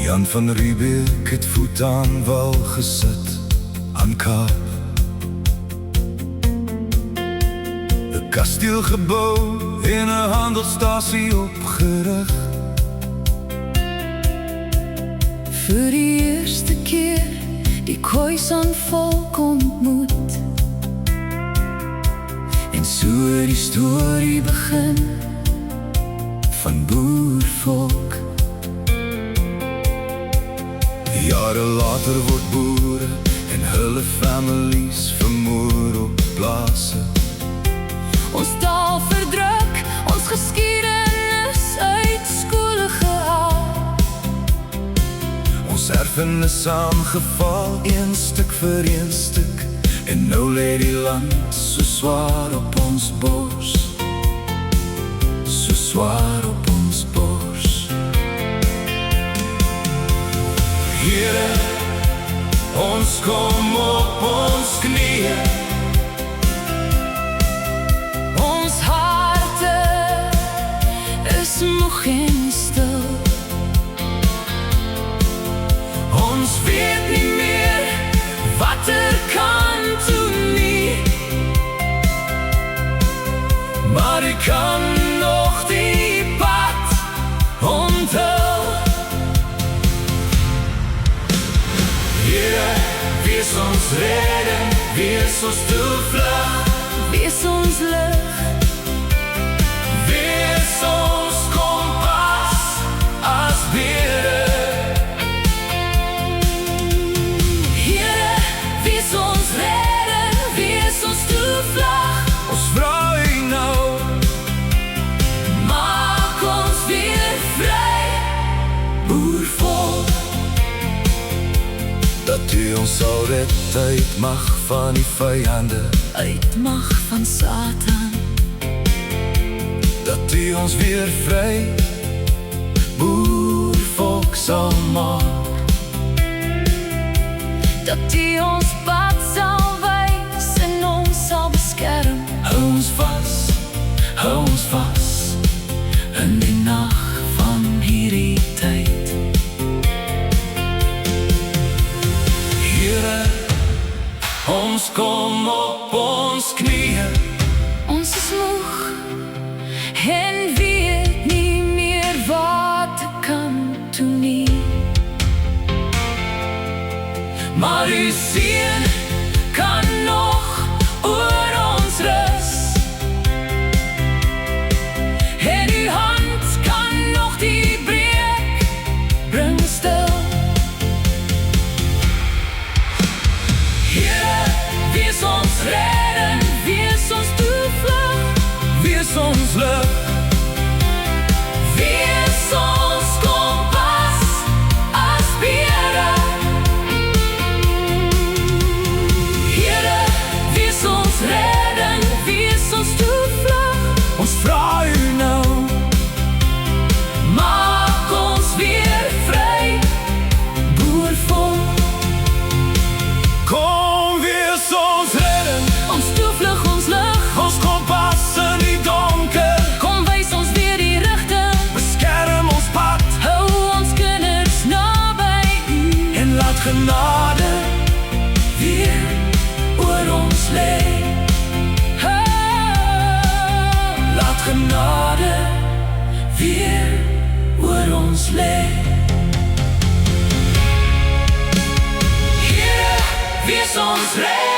Jan van Riebeeck het voet aan wal gesit aan Kaap. 'n Kasteelgebou en 'n handelsstasie opgerig. Vir die eerste keer die Khoisan volk ontmoet. En so het die storie begin van boervolk. Jare later word boere en hulle families vermoor op plase. Ons taal verdruk, ons geskiedenis uit skole gehaal. Ons erfenis aangeval, een stuk vir een stuk. En nou lê die land so swaar op ons bors, so swaar op ons bors. Here, ons kom op ons knieë. Ons harte is moeg en stil. Ons weet nie meer wat kan doen nie, maar ek kan nog die pad onthou. Here, wees ons redding, wees ons toevlug, Wees ons lig, wees ons kompas as bere. Here, wees ons redder, wees ons toevlug. Ons vra U nou, Maak ons weer vry, boervolk, dat U ons sal red uit mag van die vyande, uit mag van Satan. dat U ons weer vry, boervolk sal maak. Dat U ons pad sal wys en ons sal beskerm. Hou ons vas in die nag van hierdie tyd. Here, ons kom op ons knieë. Ons is moeg en weet nie meer wat te kan doen nie. Maar U seën kan nog oor ons rus. En U hand kan nog die breek bring stil. Here, wees ons redding, Wees ons toevlug, wees ons lig, wees ons kompas as bere. Here, Wees ons redding, wees ons toevlug. ons vra U nou, Maak ons weer vry, boervolk, kom wees ons redding, ons toevlug, ons lig. ons kompas in die donker, Kom wys ons weer die rigting, beskerm ons pad hou ons kinders naby U. en laat genade weer oor ons lê. Laat genade weer oor ons lê. Here, wees ons reg.